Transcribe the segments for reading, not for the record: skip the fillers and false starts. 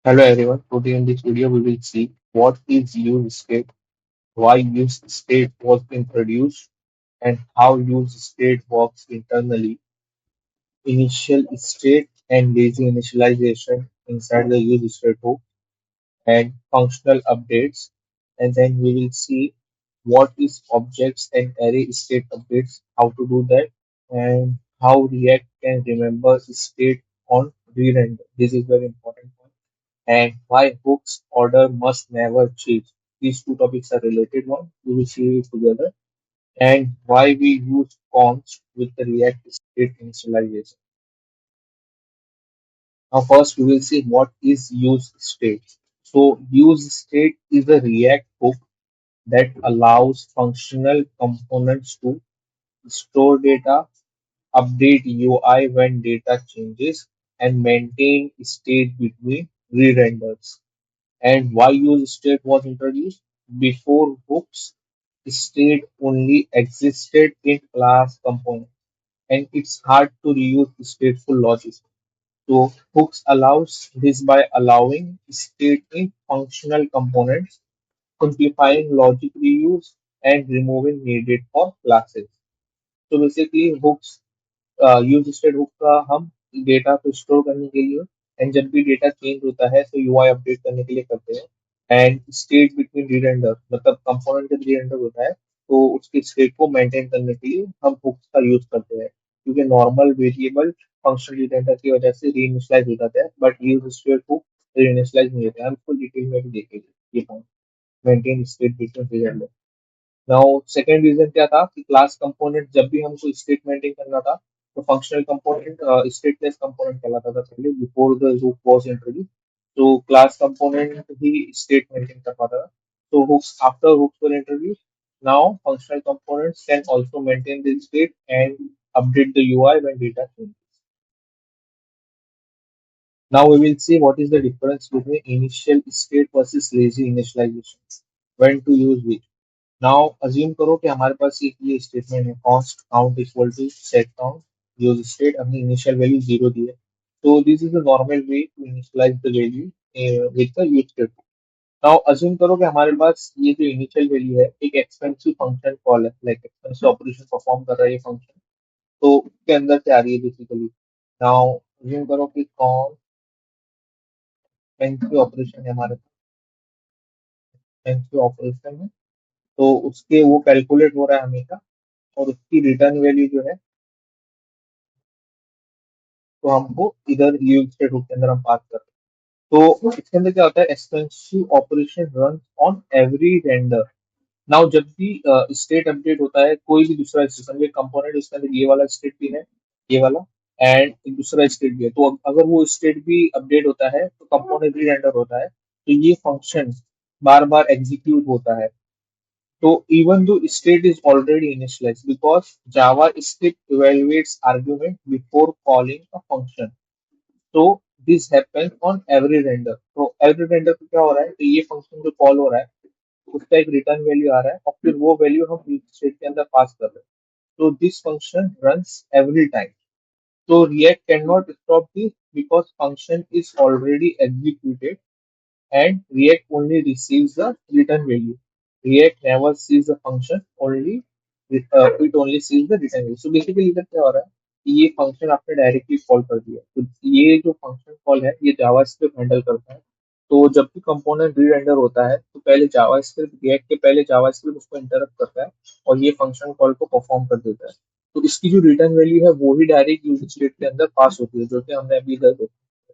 Hello everyone. Today in this video we will see what is use state, why use state was introduced, and how use state works internally, initial state and lazy initialization inside the use state hook, and functional updates. And then we will see what is objects and array state updates, how to do that, and how React can remember state on re-render. This is very important point and why hooks order must never change. These two topics are related one. We will see it together. And why we use const with the React state initialization. Now first we will see what is use state. So use state is a React hook that allows functional components to store data, update UI when data changes, and maintain state between re-renders. And why use state was introduced? Before hooks, state only existed in class component, and it's hard to reuse stateful logic. So hooks allows this by allowing state in functional components, simplifying logic reuse and removing needed for classes. So basically hooks use state hook का हम data को store करने के लिए and जब भी data change होता है तो यूआई अपडेट करने के लिए करते हैं एंड स्टेट बिटवीन रीरेंडर मतलब कंपोनेंट जब रीरेंडर होता है तो उसकी स्टेट को मेंटेन करने के लिए हम हुक्स का यूज करते हैं क्योंकि नॉर्मल वेरिएबल फंक्शनल रीरेंडर की वजह से रीइनिशियलाइज हो जाता है बट यूज स्टेट हुक रीइनिशियलाइज नहीं होता है हम फुल डिटेल में भी देखेंगे ये point maintain state between rerender now second reason क्या था कि क्लास कंपोनेंट जब भी हमको स्टेट मेंटेन करना था तो फंक्शनल कंपोनेंट स्टेटलेस कंपोनेंट कहलाता था पहले before the loop was introduce तो क्लास कंपोनेंट ही स्टेट मेंटेन कर पाता था तो hooks after hooks were introduced now functional components can also maintain the state and update the UI when data changes. Now we will see what is the difference between initial state versus lazy initialization. When to use which. Now assume करो कि हमारे पास एक ये statement है const count equal to set count use state हमने initial value zero दी है तो this is the normal way to initialize the value with the use state now assume करो कि हमारे पास ये जो इनिशियल वैल्यू है एक एक्सपेंसिव फंक्शन कॉल है लाइक एक्सपेंसिव ऑपरेशन परफॉर्म कर रहा है ये फंक्शन तो उसके अंदर से आ रही है बेसिकली नाउ अज्यूम करो कि कौन एक्सपेंसिव ऑपरेशन है हमारे एक्सपेंसिव ऑपरेशन है तो उसके वो कैलकुलेट हो रहा है हमेशा और उसकी रिटर्न वैल्यू जो है तो हमको इधर यूज स्टेट के अंदर हम पास कर रहे हैं तो इसके अंदर क्या होता है expensive operation run on every render now जब भी स्टेट अपडेट होता है कोई भी दूसरा सिस्टम एक कंपोनेंट उसके अंदर ये वाला स्टेट भी है ये वाला एंड एक दूसरा स्टेट भी है तो अगर वो स्टेट भी अपडेट होता है तो कंपोनेंट री रेंडर होता है तो ये फंक्शन बार बार एग्जीक्यूट होता है so even though state is already initialized because JavaScript evaluates argument before calling a function. So this happens on every render. तो every render पे क्या हो रहा है तो ये फंक्शन जो कॉल हो रहा है उसका एक रिटर्न वैल्यू आ रहा है और फिर वो वैल्यू हम स्टेट के अंदर पास कर रहे हैं तो this function runs every time so React cannot stop this because function is already executed and React only receives the return value. React never sees the function, only it only sees the return value. So basically इधर क्या हो रहा है कि ये function आपने directly call कर दिया तो ये जो फंक्शन कॉल है ये जावास्क्रिप्ट हैंडल करता है तो जब भी कंपोनेंट री रेंडर होता है तो पहले जावास्क्रिप्ट रिएक्ट के पहले जावास्क्रिप्ट उसको इंटरप्ट करता है और ये फंक्शन कॉल को परफॉर्म कर देता है तो इसकी जो रिटर्न वैल्यू है वो ही डायरेक्ट यूजर स्टेट के अंदर पास होती है जो कि हमने अभी इधर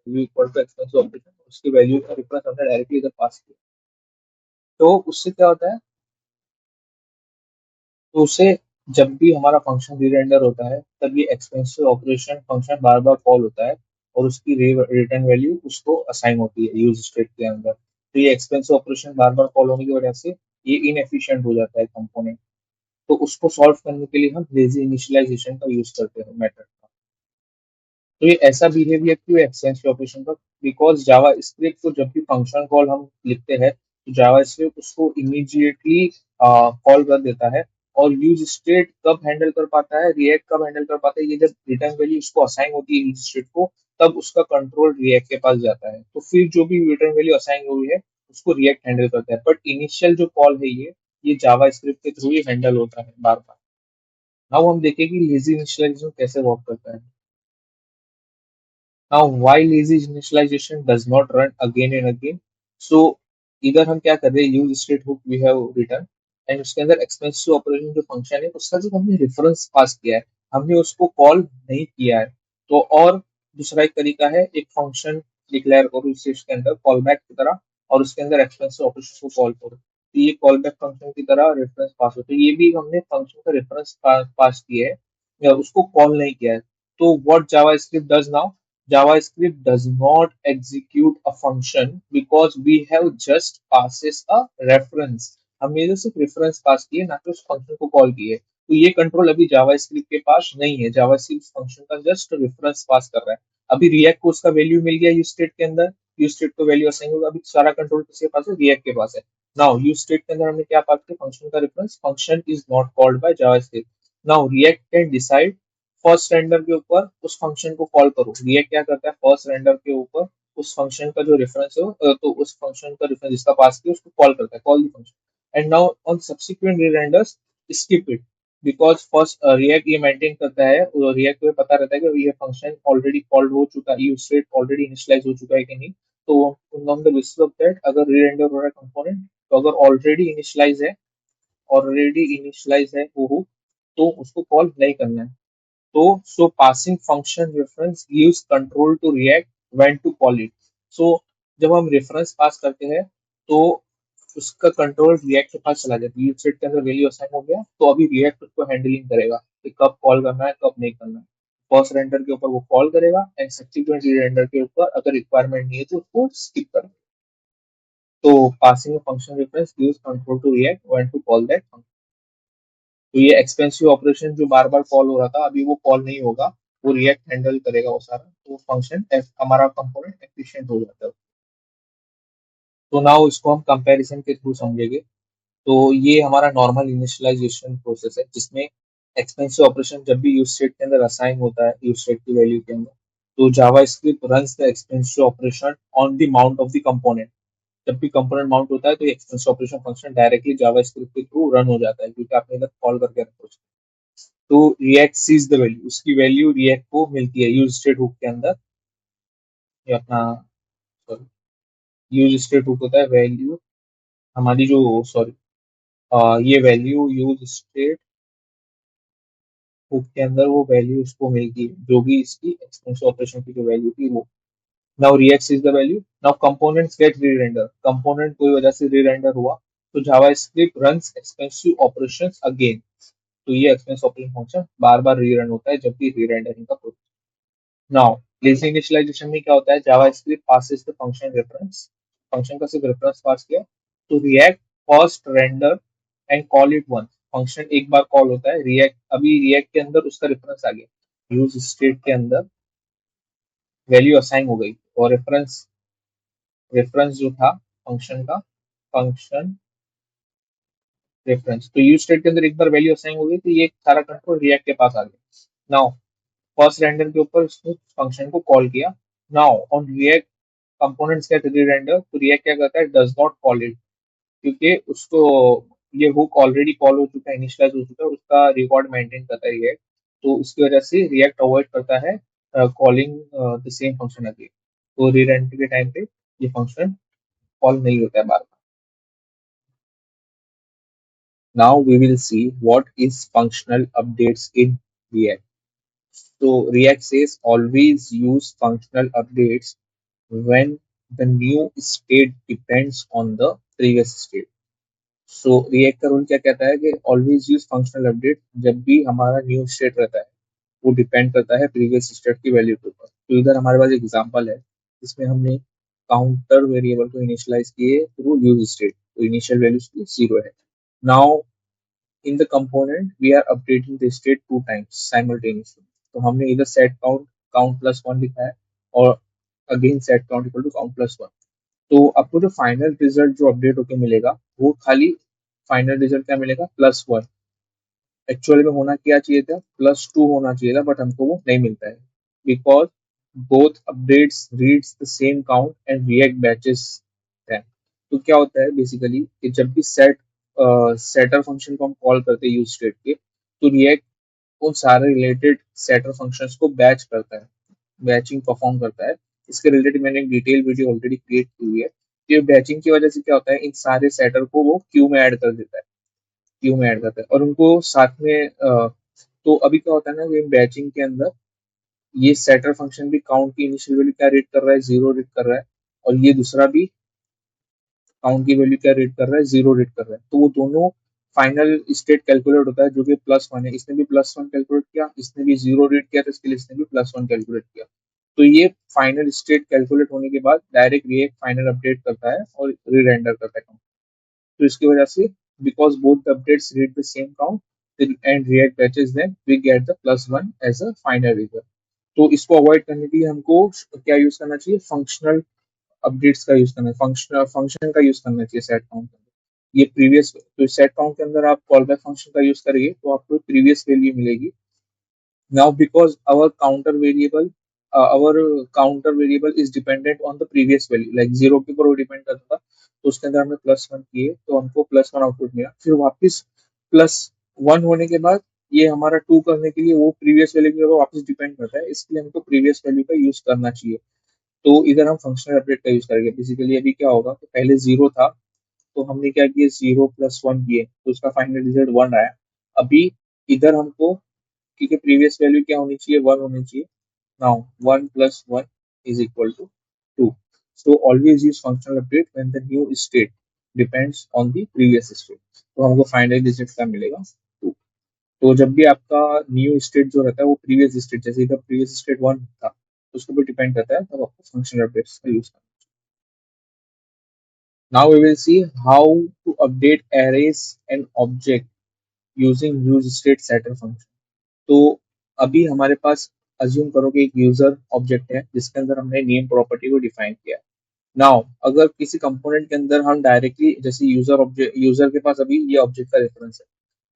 v equal too expensive operation उसकी वैल्यू का रेफरेंस हमने डायरेक्टली इधर पास किया तो उससे क्या होता है तो उससे जब भी हमारा फंक्शन री रेंडर होता है तब ये एक्सपेंसिव ऑपरेशन फंक्शन बार बार कॉल होता है और उसकी रिटर्न वैल्यू उसको असाइन होती है यूज स्टेट के अंदर तो ये एक्सपेंसिव ऑपरेशन बार बार कॉल होने की वजह से ये इनएफिशिएंट हो जाता है कंपोनेंट तो उसको सॉल्व करने के लिए हम लेजी इनिशियलाइजेशन का यूज करते हैं मेथड का तो ये ऐसा बिहेवियर क्यों एक्सचेंज ऑपरेशन का बिकॉज जावा स्क्रिप्ट को जब भी फंक्शन कॉल हम लिखते हैं तो जावा स्क्रिप्ट उसको इमीडिएटली कॉल कर देता है और यूज स्टेट कब हैंडल कर पाता है, रिएक्ट कब हैंडल कर पाता है, ये जब रिटर्न वैल्यू उसको असाइन होती है यूज स्टेट को, तब उसका कंट्रोल रिएक्ट के पास जाता है। तो फिर जो भी रिटर्न वैल्यू असाइन हुई है उसको रिएक्ट हैंडल करता है। बट इनिशियल जो कॉल है ये जावा स्क्रिप्ट के थ्रू ही हैंडल होता है बार बार। नाउ हम देखें कि लेजी इनिशियलाइजेशन कैसे वर्क करता है। Now, why lazy initialization does not run again and again? So, इधर हम क्या कर रहे हैं, use state hook we have return and उसके अंदर एक्सपेंसिव ऑपरेशन जो फंक्शन है उसका जो हमने रेफरेंस पास किया है, हमने उसको कॉल नहीं किया है। तो और दूसरा एक तरीका है, एक फंक्शन डिक्लेयर करो इस के अंदर कॉल बैक की तरह, और उसके अंदर एक्सपेंसिव ऑपरेशन को कॉल करो, तो ये कॉल बैक फंक्शन की तरह रेफरेंस पास हो। तो ये भी हमने फंक्शन का रेफरेंस पास किया है या उसको कॉल नहीं किया है। तो what JavaScript does now, JavaScript does not execute a function because we have just passes a reference. हमने तो सिर्फ रेफरेंस पास किए, ना कि उस फंक्शन को कॉल किए। तो ये कंट्रोल अभी जावास्क्रिप्ट के पास नहीं है, जावास्क्रिप्ट फंक्शन का जस्ट रेफरेंस पास कर रहा है। अभी रिएक्ट को उसका वैल्यू मिल गया यूज स्टेट के अंदर, यूज स्टेट को वैल्यू असाइन होगा, अभी सारा कंट्रोल किसके पास है, रिएक्ट के पास है। नाउ यूज स्टेट के अंदर हमने क्या पास किया, फंक्शन का reference, function is not called by JavaScript. Now react can decide first render के ऊपर उस फंक्शन को कॉल करो। रिएक्ट क्या करता है, फर्स्ट रेंडर के ऊपर उस फंक्शन का जो रेफरेंस है तो उस फंक्शन का रेफरेंस जिसका पास किया उसको कॉल करता है, call the function. And now on subsequent renders skip it, because first react ये मेंटेन करता है, रिएक्ट को ये पता रहता है कि ये फंक्शन ऑलरेडी कॉल्ड हो चुका है, यूज स्टेट ऑलरेडी इनिशियलाइज हो चुका है कि नहीं। तो on the basis of that अगर री रेंडर हो रहा है कंपोनेंट, तो अगर ऑलरेडी इनिशियलाइज है वो, तो उसको कॉल नहीं करना है। So passing function reference gives control to React when to call it. So जब हम रेफरेंस पास करते हैं तो उसका कंट्रोल रिएक्ट के पास चला जाता है, यूज सेट के अंदर वैल्यू असाइन हो गया, तो अभी रिएक्ट उसको हैंडलिंग करेगा कि कब कॉल करना है कब नहीं करना है। फर्स्ट रेंडर के ऊपर वो कॉल करेगा एंड सब्सिक्वेंट रेंडर के ऊपर अगर रिक्वायरमेंट नहीं है तो उसको स्किप करेगा। तो passing function reference gives control to React when to call that. तो ये एक्सपेंसिव ऑपरेशन जो बार बार कॉल हो रहा था अभी वो कॉल नहीं होगा, वो रिएक्ट हैंडल करेगा वो सारा, तो फंक्शन हमारा कंपोनेंट एफिशिएंट हो जाता है। तो नाउ इसको हम कंपैरिजन के थ्रू समझेंगे। तो ये हमारा नॉर्मल इनिशियलाइजेशन प्रोसेस है जिसमें एक्सपेंसिव ऑपरेशन जब भी यूज स्टेट के अंदर असाइन होता है यूज स्टेट की वैल्यू के अंदर, तो JavaScript runs the expensive operation on the mount of the component. जब भी कंपोनेंट माउंट होता है तो expensive operation function directly JavaScript के थ्रू रन हो जाता है, क्योंकि आपने इधर कॉल करके रखा। तो रिएक्ट सीज द वैल्यू, उसकी वैल्यू रिएक्ट को मिलती है यूज स्टेट हुक के अंदर। ये अपना सॉरी यूज स्टेट हुक होता है वैल्यू हमारी जो सॉरी ये वैल्यू यूज स्टेट हुक के अंदर वो वैल्यू उसको मिलती है जो भी इसकी एक्सपेंसिव ऑपरेशन की जो वैल्यू थी वो। Now React sees the value, now components get re render, component कोई वजह से री रेंडर हुआ तो JavaScript runs expensive operations again. तो ये एक्सपेंसिव ऑपरेशन फंक्शन बार बार री रन होता है जब भी री रेंडरिंग का प्रोसेस। नाउ लेजी इनिशियलाइजेशन में क्या होता है, JavaScript passes the function reference, function का सिर्फ रेफरेंस पास किया तो React first render and call it once, function एक बार कॉल होता है, रिएक्ट अभी रिएक्ट के अंदर उसका रेफरेंस आ गया, यूज स्टेट के अंदर वैल्यू असाइन हो गई और रेफरेंस रेफरेंस जो था फंक्शन का, फंक्शन रेफरेंस, तो यूज स्टेट के अंदर एक बार वैल्यू असाइन हो गई तो ये सारा कंट्रोल रिएक्ट के पास आ गया। नाउ फर्स्ट रेंडर के ऊपर उसने फंक्शन को कॉल किया। Now on React components get rerender, तो रिएक्ट क्या करता है, डज नॉट कॉल इट, क्योंकि उसको ये हुक ऑलरेडी कॉल हो चुका है, इनिशियलाइज हो चुका है, उसका रिकॉर्ड मेंटेन करता है रिएक्ट, तो उसकी वजह से रिएक्ट अवॉइड करता है calling the same function again. तो री-रेंडर के टाइम पे ये फंक्शन कॉल नहीं होता है बार बार। Now we will see what is functional updates in React. So React says always use functional updates when the new state depends on the previous state. So React का rule क्या कहता है कि always use functional update जब भी हमारा new state रहता है वो डिपेंड करता है प्रीवियस स्टेट की वैल्यू के ऊपर। तो इधर हमारे पास एग्जांपल है जिसमें हमने काउंटर वेरिएबल को इनिशियलाइज किए थ्रू यूज स्टेट, तो इनिशियल वैल्यू उसकी 0 है। Now in the component we are updating the state two times simultaneously, तो हमने इधर set count count plus 1 लिखा है और again set count equal to count plus 1। तो आपको जो फाइनल रिजल्ट जो अपडेट होके मिलेगा वो खाली फाइनल रिजल्ट क्या मिलेगा, +1। एक्चुअली में होना क्या चाहिए था, +2 होना चाहिए था, बट हमको वो नहीं मिलता है because both updates reads the same count and React batches है। तो क्या होता है बेसिकली कि जब भी सेटर फंक्शन को हम कॉल करते हैं यूज स्टेट के, तो रिएक्ट उन सारे रिलेटेड सेटर फंक्शंस को बैच करता है, बैचिंग परफॉर्म करता है। इसके रिलेटेड मैंने एक डिटेल वीडियो ऑलरेडी क्रिएट की हुई है। ये बैचिंग की वजह से क्या होता है, इन सारे सेटर को वो क्यू में ऐड कर देता है, क्यू में ऐड करता है और उनको साथ में तो अभी क्या होता है ना, ये बैचिंग के अंदर ये सेटर फंक्शन भी काउंट की इनिशियल वैल्यू क्या रीड कर रहा है, 0 रीड कर रहा है, और ये दूसरा भी काउंट की वैल्यू क्या रीड कर रहा है, 0 रीड कर रहा है। तो वो दोनों फाइनल स्टेट कैलकुलेट होता है जो कि +1 है। इसने भी +1 कैलकुलेट किया, इसने भी 0 रीड किया, तो इसके लिए इसने भी +1 कैलकुलेट किया। तो ये फाइनल स्टेट कैलकुलेट होने के बाद डायरेक्ट रिएक्ट फाइनल अपडेट करता है और रीरेंडर करता है। तो इसकी वजह से because both the updates read the same count and React batches them we get the +1 as a final result. तो इसको अवॉइड करने के लिए हमको क्या यूज करना चाहिए, फंक्शनल अपडेट्स का यूज करना है, फंक्शन का यूज करना चाहिए सेट काउंट के अंदर। ये प्रीवियस, तो सेट काउंट के अंदर आप कॉल बैक फंक्शन का यूज करिए तो आपको प्रीवियस वैल्यू मिलेगी। Now, because our counter variable is dependent on the previous value, like 0 के ऊपर वो डिपेंड करता था, तो उसके अंदर हमने +1 किए तो हमको +1 आउटपुट मिला। फिर वापस +1 होने के बाद ये हमारा 2 करने के लिए वो प्रीवियस वैल्यू के ऊपर वापस डिपेंड करता है, इसलिए हमको प्रीवियस वैल्यू का यूज करना चाहिए। तो इधर हम फंक्शनल अपडेट का यूज करेंगे। बेसिकली अभी क्या होगा कि पहले 0 था, तो हमने क्या किया, 0 + 1 किए तो उसका फाइनल रिजल्ट 1 आया। अभी इधर हमको, क्योंकि प्रीवियस वैल्यू क्या होनी चाहिए, 1 होनी चाहिए। Now 1 + 1 is equal to 2। So always use functional update when the new state depends on the previous state. तो हमको फाइनल रिजल्ट क्या मिलेगा, 2। तो जब भी आपका न्यू स्टेट जो रहता है वो प्रीवियस स्टेट, जैसे इधर प्रीवियस स्टेट 1 था, तो उसके ऊपर डिपेंड करता है, तब आपको फंक्शनल अपडेट्स का यूज करना। Now we will see how to update arrays and object using use state setter function. तो अभी हमारे पास अज्यूम करो कि एक यूजर ऑब्जेक्ट है जिसके अंदर हमने नेम प्रॉपर्टी को डिफाइन किया है। नाउ अगर किसी कंपोनेंट के अंदर हम डायरेक्टली, जैसे यूजर के पास अभी ये ऑब्जेक्ट का रेफरेंस है,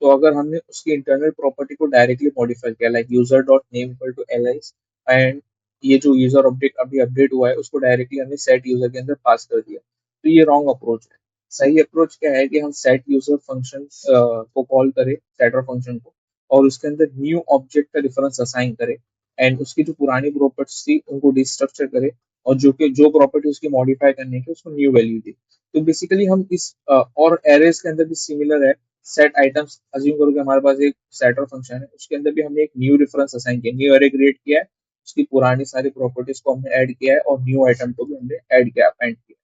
तो अगर हमने उसकी इंटरनल प्रॉपर्टी को डायरेक्टली मॉडिफाई किया, like user dot name equal to Alice, and ये जो यूजर ऑब्जेक्ट अभी अपडेट हुआ है उसको डायरेक्टली हमने सेट यूजर के अंदर पास कर दिया, तो ये रॉन्ग अप्रोच है। सही अप्रोच क्या है कि हम सेट यूजर फंक्शन को कॉल करें, सेटर फंक्शन को, और उसके अंदर न्यू ऑब्जेक्ट का रेफरेंस असाइन करें, एंड उसकी जो पुरानी प्रॉपर्टीज थी उनको डिस्ट्रक्चर करें, और जो प्रॉपर्टी उसकी मॉडिफाई करने की उसको न्यू वैल्यू दी। तो बेसिकली हम इस और एरेज के अंदर भी सिमिलर है। सेट आइटम्स अज्यूम करो कि हमारे पास एक सेटर फंक्शन है, उसके अंदर भी हमने एक न्यू रेफरेंस असाइन किया, न्यू एरे क्रिएट किया है, उसकी पुरानी सारी प्रॉपर्टीज को हमने ऐड किया है और न्यू आइटम को भी हमने ऐड किया, अपेंड किया।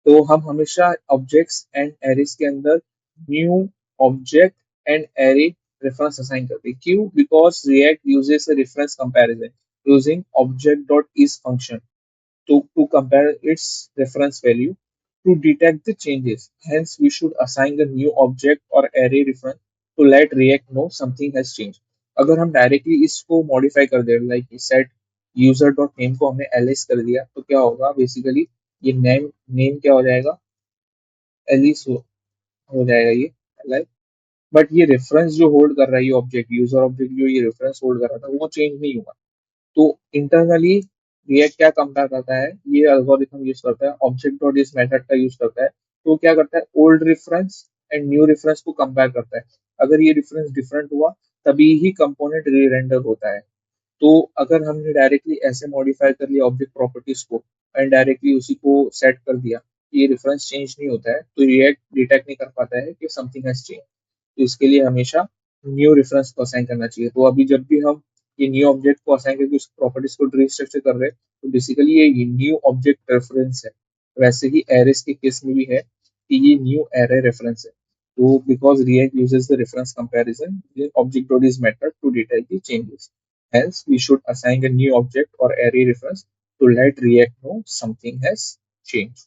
तो हम हमेशा ऑब्जेक्ट्स एंड एरेज के अंदर new object and array reference assign करते हैं। क्यों? Because React uses a reference comparison using object dot is function to compare its reference value to detect the changes. Hence, we should assign a new object or array reference to let React know something has changed. अगर हम directly इसको modify कर दे, like set user dot name को हमने Alice कर दिया, तो क्या होगा बेसिकली, ये नेम नेम क्या हो जाएगा, एलिस हो जाएगा ये। बट ये रेफरेंस जो होल्ड कर रहा है, ये ऑब्जेक्ट यूजर ऑब्जेक्ट जो ये रेफरेंस होल्ड कर रहा था वो चेंज नहीं हुआ। तो इंटरनली रिएक्ट क्या कंपेयर करता है, ये एल्गोरिथम यूज करता है, ऑब्जेक्ट डॉट इस मेथड का यूज करता है। तो क्या करता है, old reference and new reference को कंपेयर करता है। अगर ये रेफरेंस डिफरेंट हुआ तभी ही कंपोनेंट री रेंडर होता है। तो अगर हमने डायरेक्टली ऐसे मॉडिफाई कर लिया ऑब्जेक्ट प्रॉपर्टीज को एंड डायरेक्टली उसी को सेट कर दिया, ये रेफरेंस चेंज नहीं होता है, तो रिएक्ट डिटेक्ट नहीं कर पाता है कि समथिंग हैज चेंज। तो इसके लिए हमेशा न्यू रेफरेंस को असाइन करना चाहिए। तो अभी जब भी हम ये न्यू ऑब्जेक्ट को असाइन करके उस प्रॉपर्टीज को रिस्ट्रक्चर कर रहे हैं, तो बेसिकली ये न्यू ऑब्जेक्ट रेफरेंस है। वैसे ही एरेस के केस में भी है कि ये न्यू एरे रेफरेंस है। तो because React uses the reference comparison object dot is method to detect the changes, hence we should assign a new object or array reference to let React know something has changed.